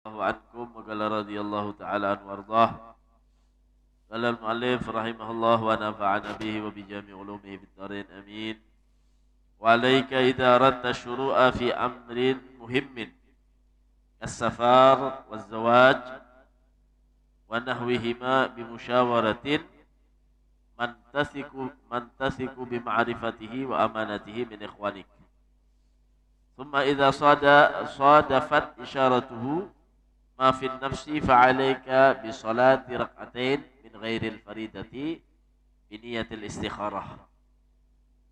ankum wa qala radhiyallahu ta'ala anhu warḍah. Qala al-mu'allif rahimahullah wa nafa'ana bihi wa bi jami' ulumihi fid dharain amin. Wa 'alaika idza aradta syuru'a fi amrin muhimmin as-safar waz-zawaj wa nahwihima bi musyawaratin mantasiku bi ma'rifatihi wa amanatihi min ikhwanik. Thumma idza sadafat isyaratuhu ma fi nafsi fa'alaika bi salati rak'atain min ghairil faridati bi niyatil istikharah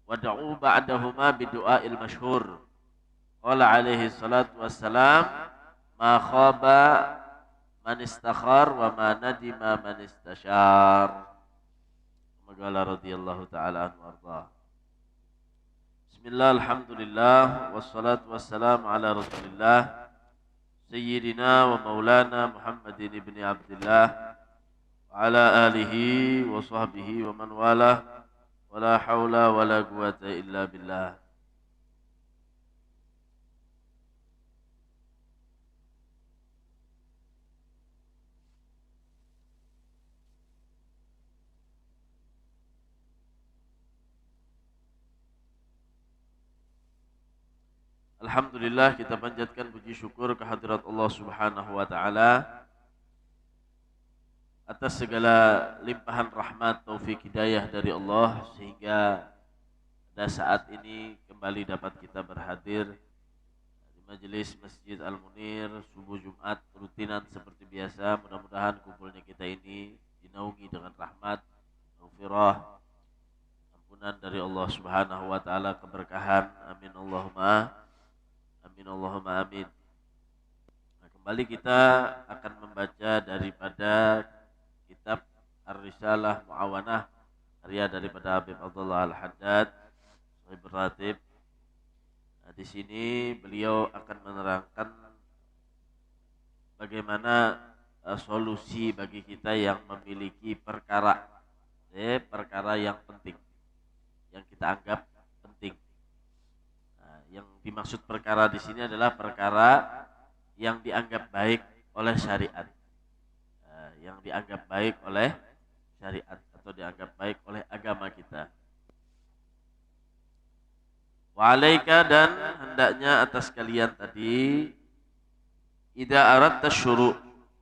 wad'u ba'dahuma bi du'ail masyhur. Qala alaihi salatu wassalam ma khaba man istakhar wa ma nadima man istashar. Magala radhiyallahu ta'ala anhu warḍah. Bismillah, alhamdulillah, wassalatu wassalamu ala rasulillah Sayyidina wa maulana Muhammadin ibn Abdullah wa ala alihi wa sahbihi wa man wala wa la hawla wa la quwata illa billah. Alhamdulillah, kita panjatkan puji syukur kehadirat Allah Subhanahu wa taala atas segala limpahan rahmat, taufik, hidayah dari Allah sehingga pada saat ini kembali dapat kita berhadir di majelis Masjid Al-Munir subuh Jumat rutinan seperti biasa. Mudah-mudahan kumpulnya kita ini dinaungi dengan rahmat, maghfirah, ampunan dari Allah Subhanahu wa taala, keberkahan. Amin Allahumma amin Allahumma amin. Nah, kembali kita akan membaca daripada kitab Ar-Risalah Mu'awanah karya daripada Habib Abdullah Al-Haddad Sahib Ratib. Nah, di sini beliau akan menerangkan bagaimana solusi bagi kita yang memiliki perkara yang penting, yang kita anggap penting. Yang dimaksud perkara di sini adalah perkara yang dianggap baik oleh syariat, yang dianggap baik oleh syariat atau dianggap baik oleh agama kita. Wa 'alaika, dan hendaknya atas kalian tadi, idza aradta syuru',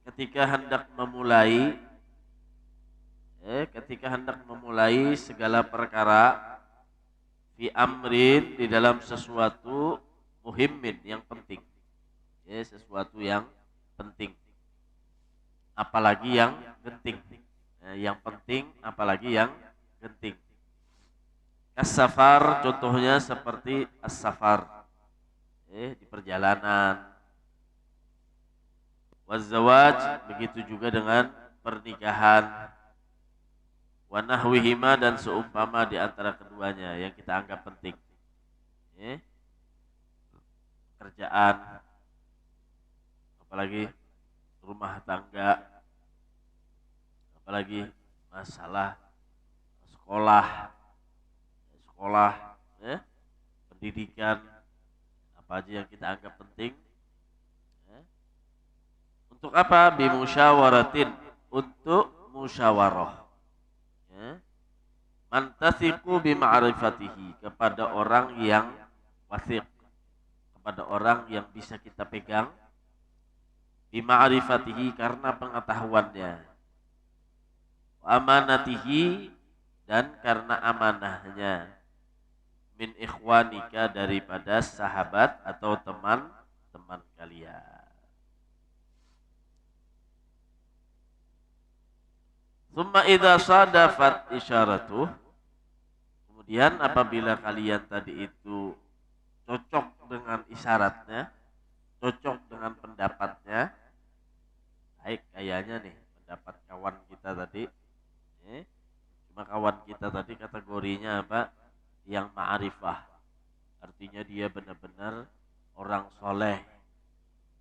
ketika hendak memulai segala perkara, fi amrin, di dalam sesuatu, muhimmin, yang penting, sesuatu yang penting, apalagi yang genting, yang penting apalagi yang genting. As-safar, contohnya seperti as-safar, di perjalanan. Waz-zawaj, begitu juga dengan pernikahan. Wa nahwihima, dan seumpama di antara keduanya yang kita anggap penting, kerjaan, apalagi rumah tangga, apalagi masalah sekolah, pendidikan, apa aja yang kita anggap penting. Untuk apa? Bimusyawaratin, untuk musyawarah. Mantasiku bima'rifatihi, kepada orang yang wasik, kepada orang yang bisa kita pegang, bima'rifatihi, karena pengetahuannya, amanatihi, dan karena amanahnya, min ikhwanika, daripada sahabat atau teman-teman kalian. Summa idza sadafat isyaratuh, kemudian apabila kalian tadi itu cocok dengan isyaratnya, cocok dengan pendapatnya, baik kayaknya nih pendapat kawan kita tadi, cuma kawan kita tadi kategorinya apa? Yang ma'rifah, artinya dia benar-benar orang soleh,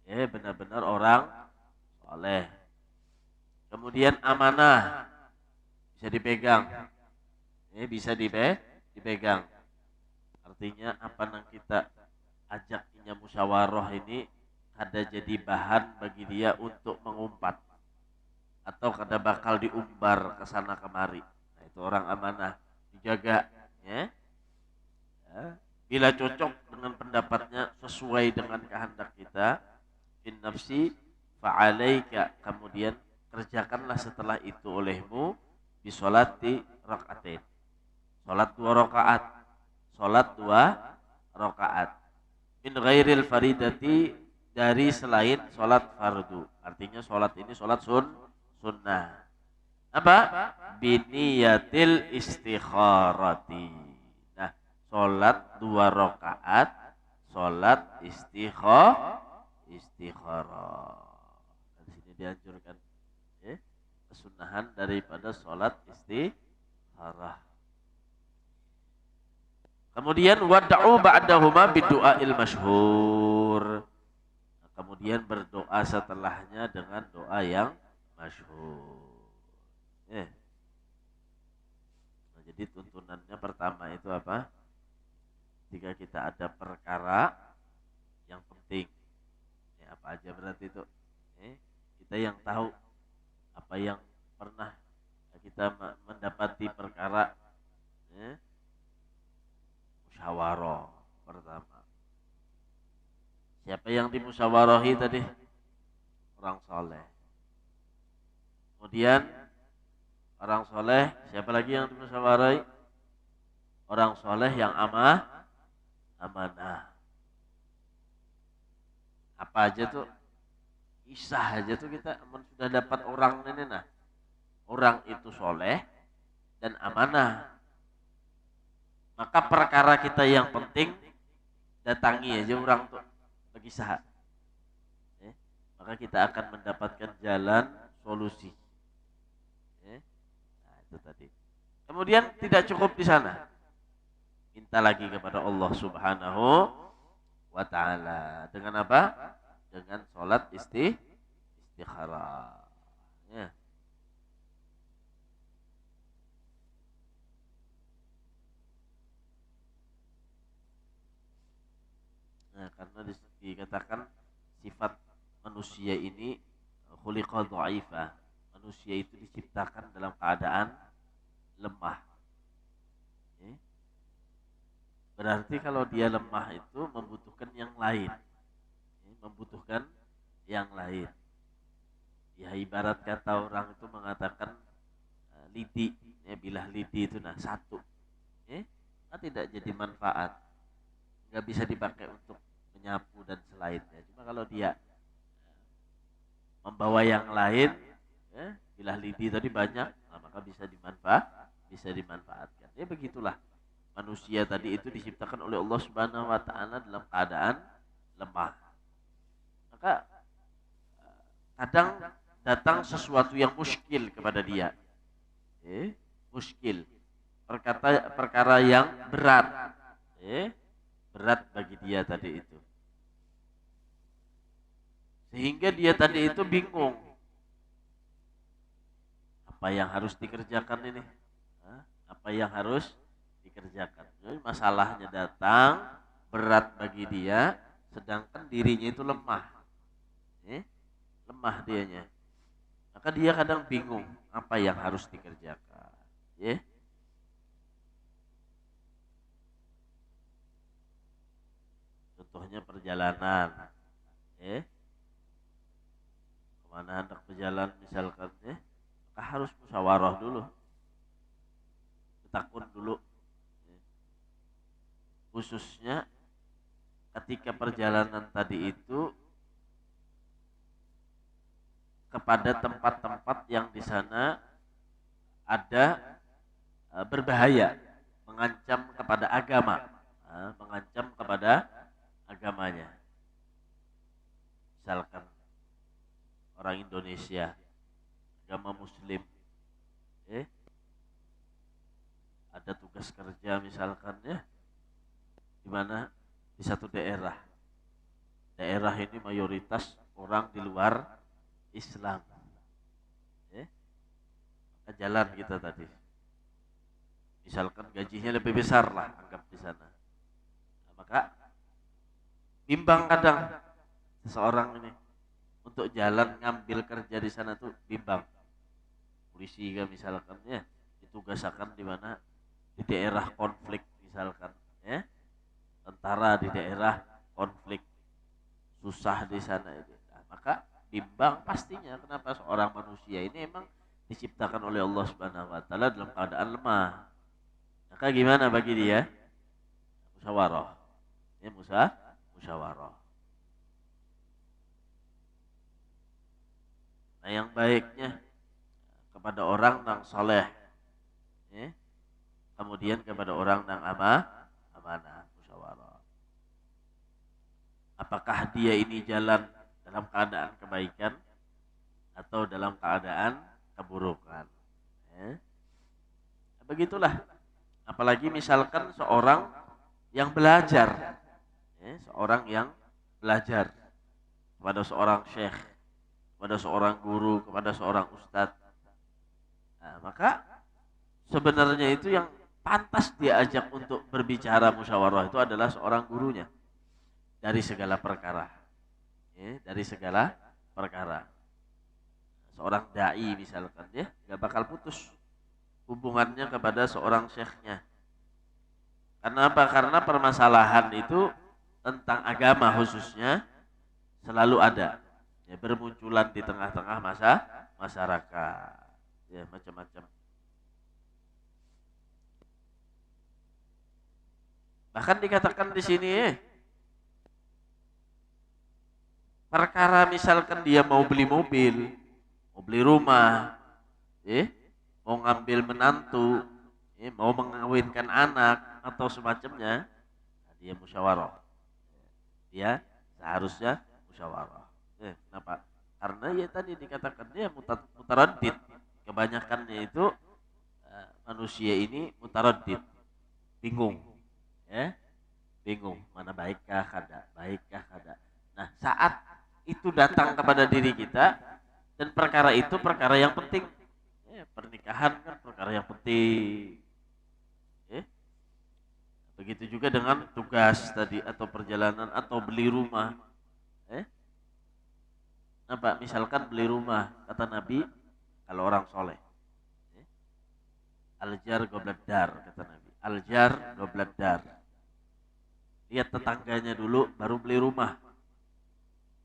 benar-benar orang soleh. Kemudian amanah, bisa dipegang, bisa dipegang. Artinya apa yang kita ajak musyawarah ini kada jadi bahan bagi dia untuk mengumpat atau kada bakal diumbar ke sana kemari. Nah, itu orang amanah, dijaga ya. Ya. Bila cocok dengan pendapatnya sesuai dengan kehendak kita, in nafsi fa'alaika, kemudian kerjakanlah setelah itu olehmu di sholati rakaatain, sholat 2 rakaat, sholat 2 rakaat, min ghairil faridati, dari selain sholat fardu. Artinya sholat ini sholat sunnah. Apa? Biniyatil istikharati. Nah, sholat 2 rakaat, sholat istikharah. Di sini dianjurkan kesunahan daripada sholat istikharah. Kemudian wad'u ba'dahuma bidu'ail masyhur. Kemudian berdoa setelahnya dengan doa yang masyhur. Nah, jadi tuntunannya pertama itu apa? Jika kita ada perkara yang penting, apa aja berarti itu? Kita yang tahu apa yang pernah kita mendapati perkara musyawarah pertama. Siapa yang dimusyawarahi tadi? Orang soleh. Kemudian orang soleh, siapa lagi yang dimusyawarahi? Orang soleh yang amanah. Apa aja tuh? Isah aja tuh kita sudah dapat orang ini. Nah, orang itu soleh dan amanah. Maka perkara kita yang penting datangi aja orang tuh bagi sah. Maka kita akan mendapatkan jalan solusi. Nah, itu tadi. Kemudian tidak cukup di sana. Minta lagi kepada Allah Subhanahu wa ta'ala. Dengan apa? Dengan sholat istikharah. Ya. Nah, karena dikatakan sifat manusia ini khuliqa dha'ifah. Manusia itu diciptakan dalam keadaan lemah. Berarti kalau dia lemah itu membutuhkan yang lain. Membutuhkan yang lain. Ya, ibarat kata orang itu mengatakan lidi, bilah lidi itu satu. Tidak jadi manfaat. Nggak bisa dipakai untuk menyapu dan selainnya. Cuma kalau dia membawa yang lain, bilah lidi tadi banyak, maka bisa dimanfaatkan. Ya begitulah. Manusia tadi itu diciptakan oleh Allah Subhanahu wa ta'ala dalam keadaan lemah. Maka kadang datang sesuatu yang muskil kepada dia. Muskil. Perkara yang berat. Berat bagi dia tadi itu. Sehingga dia tadi itu bingung. Apa yang harus dikerjakan ini? Apa yang harus dikerjakan? Jadi masalahnya datang berat bagi dia, sedangkan dirinya itu lemah. Lemah dianya. Maka dia kadang bingung apa yang harus dikerjakan. Contohnya perjalanan. Kemana hendak berjalan misalkan, maka harus musyawarah dulu. Takun dulu. Khususnya ketika perjalanan tadi itu kepada tempat-tempat yang di sana ada berbahaya, mengancam kepada agama, mengancam kepada agamanya. Misalkan orang Indonesia, agama Muslim, ada tugas kerja misalkan di mana di satu daerah ini mayoritas orang di luar Islam, maka jalan kita tadi, misalkan gajinya lebih besar lah, anggap di sana, maka bimbang kadang seseorang ini untuk jalan ngambil kerja di sana tuh bimbang. Polisi kan misalkan ya ditugaskan di mana di daerah konflik misalkan ya, tentara di daerah konflik susah di sana itu. Nah, maka bimbang pastinya, kenapa seorang manusia ini emang diciptakan oleh Allah Subhanahu wa taala dalam keadaan lemah. Maka gimana bagi dia? Musyawarah. Ya musyawarah. Nah, yang baiknya kepada orang yang soleh, ya. Kemudian kepada orang yang amanah, musyawarah. Apakah dia ini jalan dalam keadaan kebaikan atau dalam keadaan keburukan? Ya. Begitulah. Apalagi misalkan seorang yang belajar, ya, seorang yang belajar kepada seorang syekh, kepada seorang guru, kepada seorang ustadz. Nah, maka sebenarnya itu yang pantas diajak untuk berbicara musyawarah itu adalah seorang gurunya dari segala perkara, ya, dari segala perkara. Seorang dai misalkan, ya nggak bakal putus hubungannya kepada seorang syekhnya. Karena apa? Karena permasalahan itu tentang agama khususnya selalu ada, ya, bermunculan di tengah-tengah masyarakat, ya macam-macam. Bahkan dikatakan di sini, perkara misalkan dia mau beli mobil, mau beli rumah, mau ngambil menantu, mau mengawinkan anak atau semacamnya, nah, dia musyawarah. Dia seharusnya musyawarah. Kenapa? Karena ya tadi dikatakan dia mutaraddid. Kebanyakannya itu manusia ini mutaraddid, bingung, ya, bingung mana baikkah kada, baikkah kada. Nah, saat itu datang kepada diri kita dan perkara itu perkara yang penting, ya, pernikahan kan perkara yang penting, ya. Begitu juga dengan tugas tadi atau perjalanan atau beli rumah, nah Pak, misalkan beli rumah, kata Nabi kalau orang soleh, aljar goblad dar, kata Nabi, aljar goblad dar, lihat tetangganya dulu baru beli rumah,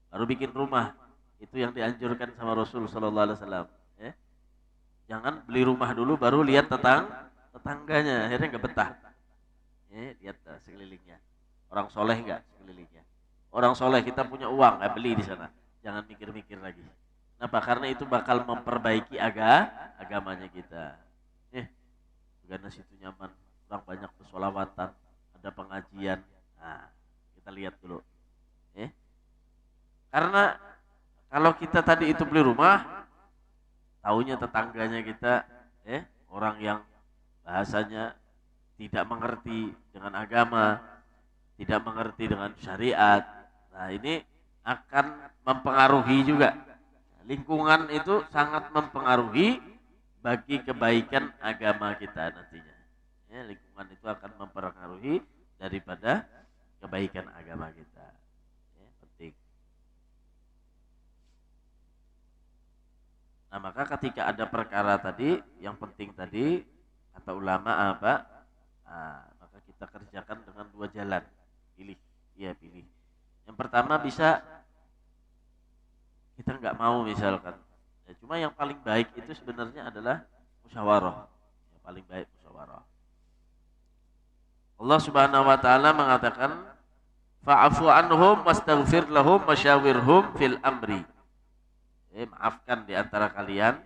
baru bikin rumah. Itu yang dianjurkan sama Rasul Sallallahu Alaihi Wasallam. Jangan beli rumah dulu baru lihat tetangganya, akhirnya nggak betah. Lihat sekelilingnya, orang soleh nggak sekelilingnya. Orang soleh kita punya uang, nggak beli di sana. Jangan mikir-mikir lagi. Kenapa? Karena itu bakal memperbaiki agamanya kita. Karena situ nyaman, orang banyak bersolawatan, ada pengajian. Nah, kita lihat dulu. Karena kalau kita tadi itu beli rumah, taunya tetangganya kita, orang yang bahasanya tidak mengerti dengan agama, tidak mengerti dengan syariat. Nah, ini akan mempengaruhi juga. Lingkungan itu sangat mempengaruhi bagi kebaikan agama kita nantinya. Lingkungan itu akan mempengaruhi daripada kebaikan agama kita. Penting. Nah, maka ketika ada perkara tadi, yang penting tadi, kata ulama apa? Nah, maka kita kerjakan dengan dua jalan. Pilih. Yang pertama bisa kita nggak mau misalkan. Cuma yang paling baik itu sebenarnya adalah musyawarah. Yang paling baik musyawarah. Allah Subhanahu wa taala mengatakan fa'afu anhum wastaghfir lahum wasyawirhum fil amri. Maafkan di antara kalian,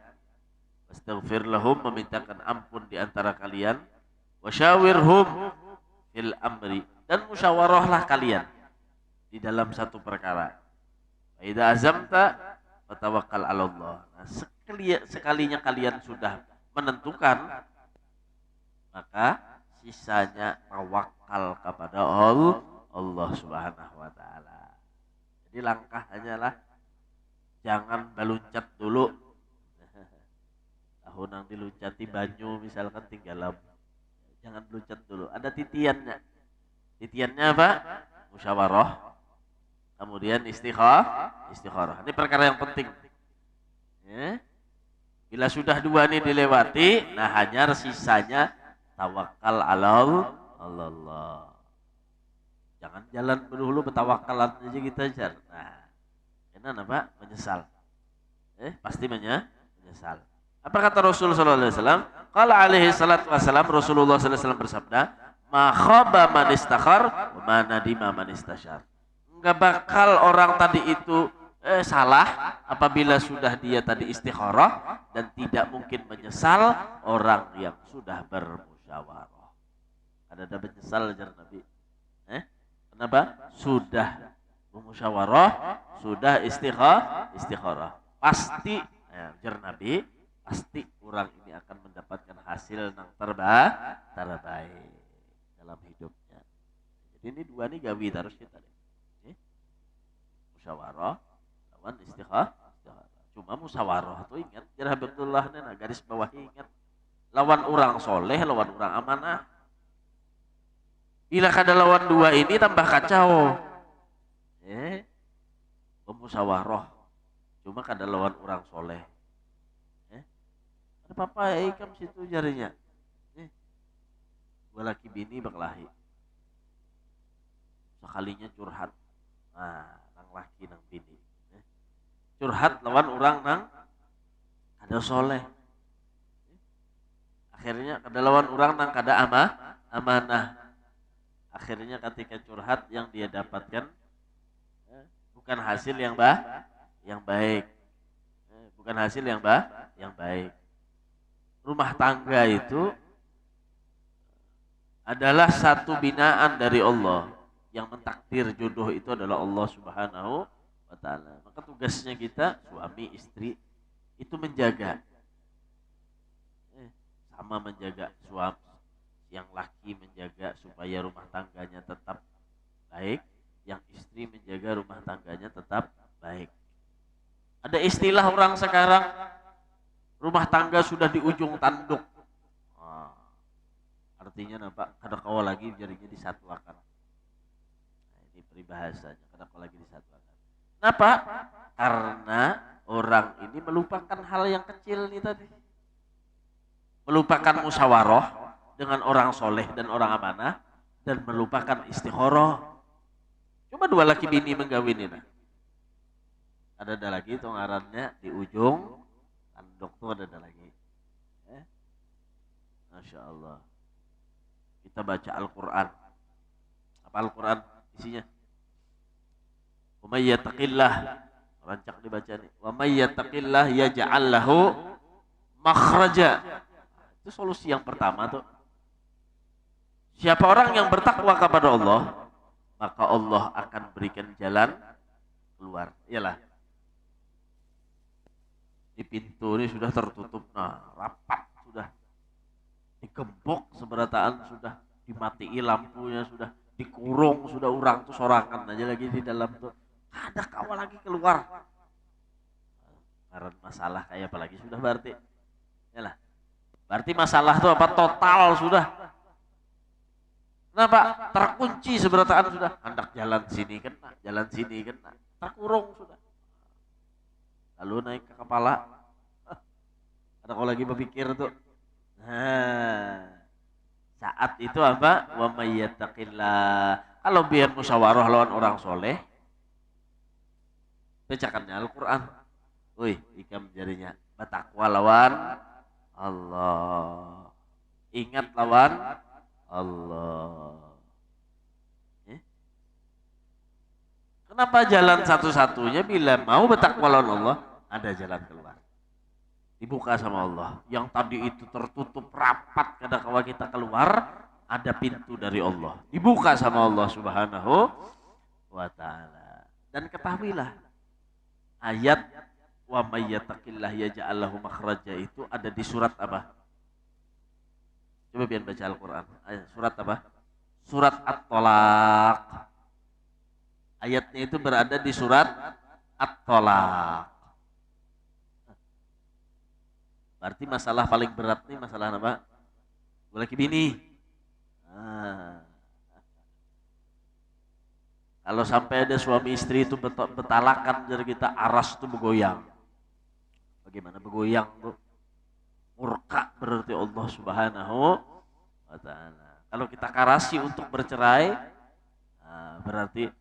wastaghfir lahum, memintakan ampun di antara kalian, wasyawirhum fil amri, dan musyawarahlah kalian di dalam satu perkara. Idza azamta fatawakkal 'ala Allah. Nah, sekalinya kalian sudah menentukan, maka sisanya tawakal kepada Allah Subhanahu wa taala. Jadi langkah hanyalah jangan baluncat dulu. Tahun yang diluncati banyu misalkan tinggal jangan beluncat dulu. Ada titiannya. Titiannya apa? Musyawarah. kemudian istikharah. Ini perkara yang penting. Ya. Bila sudah dua ini dilewati, nah hanya sisanya tawakal ala Allah. Jangan jalan dulu bertawakalan aja kita aja. Nah, enak apa? Menyesal. Pasti menyesal. Apa kata Rasul sallallahu alaihi wasallam? Qala alaihi salatu wasallam, Rasulullah sallallahu alaihi wasallam bersabda, "Ma khaba man istakhar wa ma nadima man istashar." Enggak bakal orang tadi itu salah apabila sudah dia tadi istikharah, dan tidak mungkin menyesal orang yang sudah bermusyawarah. Ada menyesal ajar Nabi. Kenapa? Sudah bermusyawarah, sudah istikharah. Pasti, ajar Nabi, pasti orang ini akan mendapatkan hasil yang terbaik dalam hidupnya. Jadi ini dua nih gawi harus kita deh. Musyawarah lawan istikharah. Cuma musyawarah tuh ingat, jarah Abdullah nena garis bawah ingat. Lawan orang soleh, lawan orang amanah. Bila kada lawan dua ini tambah kacau. Musyawarah. Cuma kada lawan orang soleh. Ada apa ikam situ jarinya. Gua laki bini berkelahi. Sekalinya curhat. Nah, nang laki nang bini. Curhat lawan orang nang kada soleh. Akhirnya kada lawan orang nang kada amanah. Akhirnya ketika curhat yang dia dapatkan bukan hasil yang baik. Bukan hasil yang baik. Rumah tangga itu adalah satu binaan dari Allah. Yang mentakdir jodoh itu adalah Allah Subhanahu wa ta'ala. Maka tugasnya kita, suami, istri, itu menjaga. Sama menjaga suami. Yang laki menjaga supaya rumah tangganya tetap baik. Yang istri menjaga rumah tangganya tetap baik. Ada istilah orang sekarang, rumah tangga sudah di ujung tanduk. Artinya apa? Kada kawa lagi jadinya disatuakan. Ini peribahasanya, kada kawa lagi disatuakan. Kenapa? Karena orang ini melupakan hal yang kecil nih tadi. Melupakan musyawarah dengan orang soleh dan orang amanah, dan melupakan istikharah. Cuma dua laki bini menggawin ini. Ada lagi itu ngarannya di ujung tanduk tuh ada lagi. Masya Allah. Kita baca Al-Quran. Apa Al-Quran isinya? Wa may yattaqillah, rancak dibaca nih. Wa may yattaqillah yaj'al lahu makhraja. Itu solusi yang pertama tuh. Siapa orang yang bertakwa kepada Allah, maka Allah akan berikan jalan keluar. Iyalah. Di pintu ini sudah tertutup, rapat sudah. Digembok seberataan sudah, dimatii lampunya sudah, dikurung sudah, orang tuh sorangan aja lagi di dalam tuh. Ada kawal lagi keluar. Karena masalah kayak apa lagi sudah berarti. Iyalah. Berarti masalah tuh apa total sudah. Kenapa? Terkunci seberataan sudah. Hendak jalan sini kena, jalan sini kena. Terkurung sudah. Lalu naik ke kepala. Ada kau lagi berpikir tuh. Saat itu apa? Wa may yattaqillah. Kalau biar musyawarah lawan orang soleh, bacakannya Al-Quran. Wih, ikam jarinya. Bertakwa lawan Allah. Ingat lawan Allah. Kenapa jalan satu-satunya? Bila mau bertakwa lawan Allah, ada jalan keluar. Dibuka sama Allah. Yang tadi itu tertutup rapat kada kawa kita keluar, ada pintu dari Allah. Dibuka sama Allah Subhanahu wa ta'ala. Dan ketahuilah, ayat wa may yattaqillah yaj'al lahu makhraja itu ada di surat apa? Coba biar baca Al-Quran. Surat apa? Surat At-Tolaq. Ayatnya itu berada di surat At-Tolaq. Berarti masalah paling berat nih masalah apa? Gue lagi bini. Kalau sampai ada suami istri itu betalakan dari kita, aras itu bergoyang. Bagaimana bergoyang tuh? Murka berarti Allah Subhanahu wa ta'ala. Kalau kita karasi untuk bercerai, berarti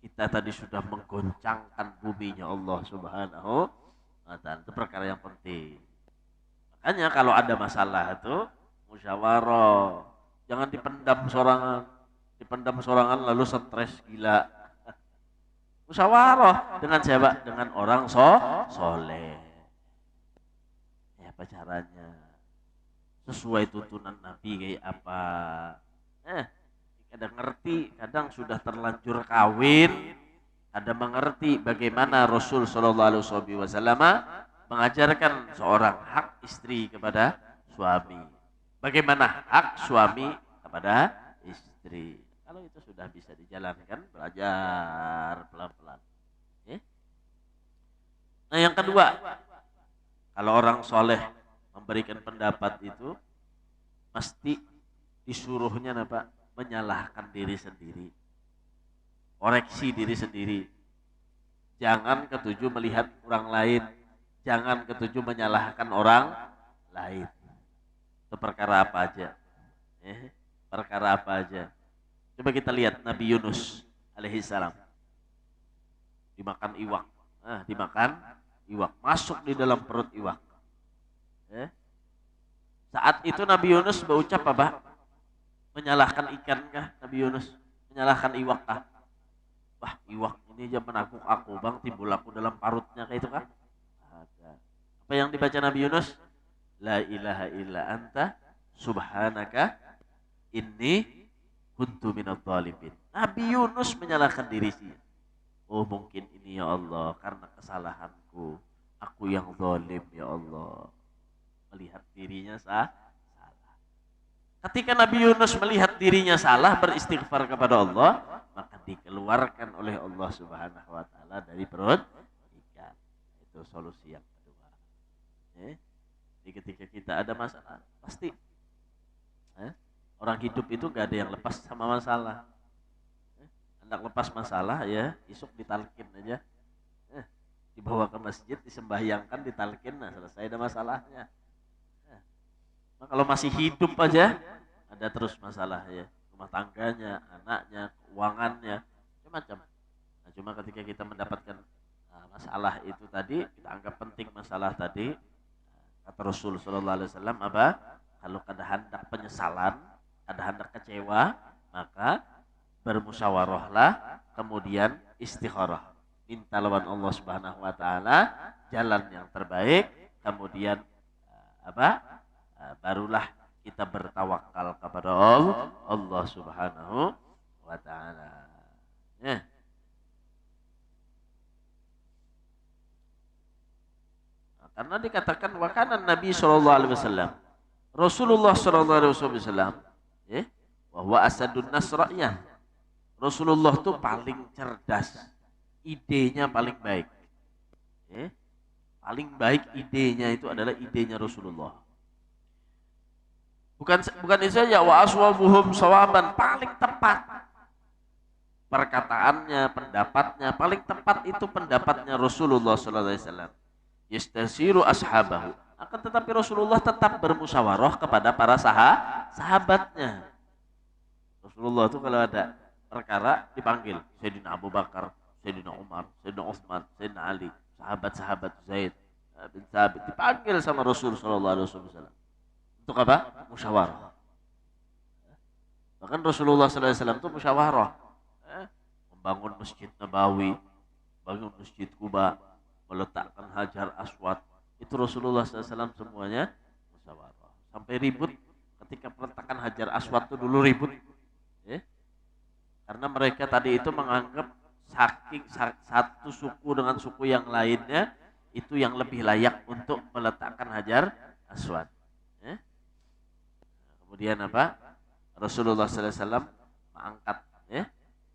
kita tadi sudah menggoncangkan buminya Allah Subhanahu wa ta'ala. Itu perkara yang penting. Makanya kalau ada masalah itu musyawarah. Jangan dipendam sorangan. Dipendam sorangan lalu stres gila. Musyawarah dengan siapa? Dengan orang soleh. Ya apa caranya? Sesuai tuntunan Nabi kayak apa? Kadang ngerti, kadang sudah terlanjur kawin, kadang mengerti bagaimana Rasul Shallallahu Alaihi Wasallam mengajarkan seorang hak istri kepada suami. Bagaimana hak suami kepada istri. Kalau itu sudah bisa dijalankan, belajar pelan-pelan. Nah yang kedua, kalau orang soleh memberikan pendapat itu, pasti disuruhnya apa? Menyalahkan diri sendiri. Koreksi diri sendiri. Jangan ketujuh melihat orang lain. Jangan ketujuh menyalahkan orang lain. Itu perkara apa aja? Perkara apa aja? Coba kita lihat Nabi Yunus alaihissalam dimakan iwak, dimakan iwak, masuk di dalam perut iwak. Saat itu Nabi Yunus berucap apa? Menyalahkan ikan kah Nabi Yunus? Menyalahkan iwak kah? Wah iwak ini aja menakut aku bang, timbul aku dalam parutnya kayak itu kah? Ada. Apa yang dibaca Nabi Yunus? La ilaha illa anta subhanaka inni kuntu minadh dhalimin. Nabi Yunus menyalahkan diri sih. Oh mungkin ini ya Allah karena kesalahanku. Aku yang zalim ya Allah. Melihat dirinya salah. Ketika Nabi Yunus melihat dirinya salah, beristighfar kepada Allah, maka dikeluarkan oleh Allah Subhanahu wa taala dari perut ikan. Itu solusi yang kedua. Jadi ketika kita ada masalah, pasti orang hidup itu gak ada yang lepas sama masalah. Hendak lepas masalah ya, isuk ditalkin aja. Dibawa ke masjid, disembahyangkan, ditalkin, nah selesai ada masalahnya. Nah, kalau masih hidup aja, ada terus masalah ya. Rumah tangganya, anaknya, keuangannya, macam-macam. Nah, cuma ketika kita mendapatkan masalah itu tadi, kita anggap penting masalah tadi. Kata Rasul Sallallahu Alaihi Wasallam apa? Kalau ada hendak penyesalan, ada hendak kecewa, maka bermusyawarahlah, kemudian istikharah. Minta lawan Allah Subhanahu wa taala jalan yang terbaik, kemudian barulah kita bertawakal kepada Allah Subhanahu wa taala. Karena dikatakan wa kana Nabi sallallahu alaihi wasallam, Rasulullah sallallahu alaihi wasallam, wa huwa asadun nasra'iyah. Rasulullah itu paling cerdas, idenya paling baik. Paling baik idenya itu adalah idenya Rasulullah. Bukan itu saja, wa aswabuhum sawaban, paling tepat perkataannya, pendapatnya paling tepat itu pendapatnya Rasulullah sallallahu alaihi wasallam. Yastasiru ashabahu, akan tetapi Rasulullah tetap bermusyawarah kepada para sahabatnya. Rasulullah itu kalau ada perkara dipanggil Sayyidina Abu Bakar, Sayyidina Umar, Sayyidina Utsman, Sayyidina Ali, sahabat-sahabat Zaid bin Thabit dipanggil sama Rasul sallallahu alaihi wasallam. Untuk apa? Musyawarah. Bahkan Rasulullah sallallahu alaihi wasallam itu musyawarah. Membangun Masjid Nabawi, bangun Masjid Kuba, meletakkan Hajar Aswad, itu Rasulullah SAW semuanya musyawarah. Sampai ribut ketika peletakan Hajar Aswad itu dulu ribut, karena mereka tadi itu menganggap satu suku dengan suku yang lainnya itu yang lebih layak untuk meletakkan Hajar Aswad. Kemudian apa? Rasulullah SAW mengangkat,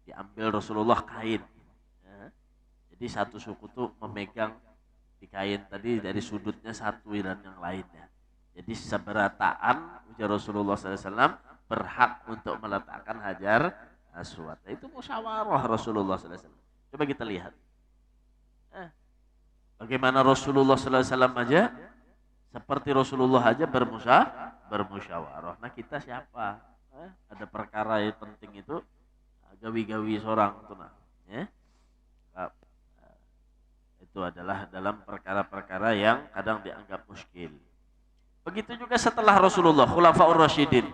diambil Rasulullah kain. Jadi satu suku tuh memegang di kain tadi dari sudutnya satu dan yang lainnya. Jadi seberataan ujar Rasulullah SAW berhak untuk meletakkan Hajar aswad. Itu musyawarah Rasulullah sallallahu alaihi wasallam. Coba kita lihat. Bagaimana Rasulullah sallallahu alaihi wasallam aja seperti Rasulullah aja bermusyawarah. Nah, kita siapa? Ada perkara yang penting itu gawi-gawi seorang itu nah. Ya. Itu adalah dalam perkara-perkara yang kadang dianggap muskil. Begitu juga setelah Rasulullah, Khulafaur Rasyidin,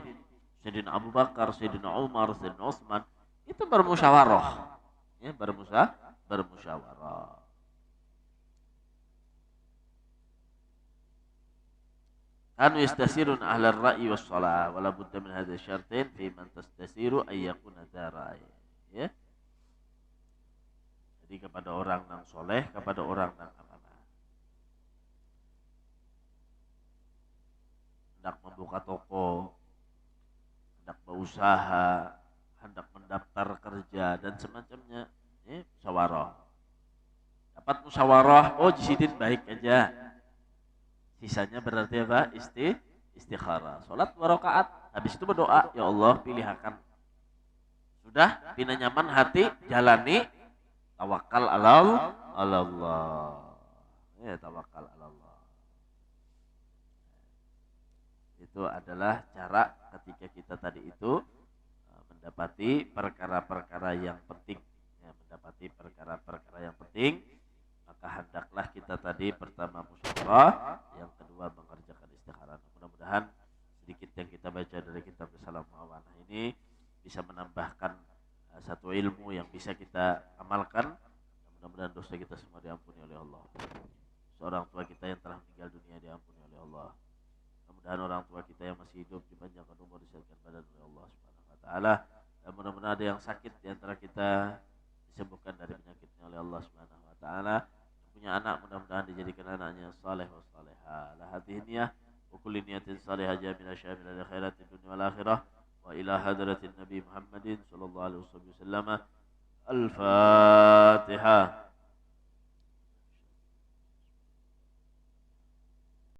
Sayyidina Abu Bakar, Sayyidina Umar, Sayyidina Utsman, itu bermusyawarah. Ya, bermusyawarah. Kanu yastasirun ahlar ra'i was shalah wala budda min hadhihi syartain fi man tastasiru ay yakuna darai. Ya. Jadi kepada orang yang soleh, kepada orang yang amanah. Hendak membuka toko, hendak berusaha, hendak mendaftar kerja dan semacamnya, musyawarah. Dapat musyawarah, oh jisidin baik aja. Sisanya berarti apa? Istikharah. Salat 2 rakaat, habis itu berdoa, ya Allah pilihkan. Sudah, bina nyaman hati, jalani, tawakal ala Allah. Ya, tawakal ala Allah. Itu adalah cara ketika kita tadi itu mendapati perkara-perkara yang penting. Ya, mendapati perkara-perkara yang penting, maka hendaklah kita tadi pertama musyawarah, yang kedua mengerjakan istikharah. Mudah-mudahan sedikit yang kita baca dari kitab Risalah Muawanah ini bisa menambahkan satu ilmu yang bisa kita amalkan. Mudah-mudahan dosa kita semua diampuni oleh Allah. Seorang tua kita yang telah meninggal dunia diampuni oleh Allah. Mudah-mudahan orang tua kita yang masih hidup dipanjangkan umur, disehatkan badan oleh Allah Subhanahu wa taala. Dan mudah-mudahan ada yang sakit di antara kita disembuhkan dari penyakitnya oleh Allah Subhanahu wa taala. Punya anak, mudah-mudahan dijadikan anaknya saleh wa salihah. La hadhihi niyah wa kulli niyatin salihah jamila syamila li khairatid dunya wal akhirah wa ila hadratin nabi Muhammadin sallallahu alaihi wasallam. Al-Fatihah.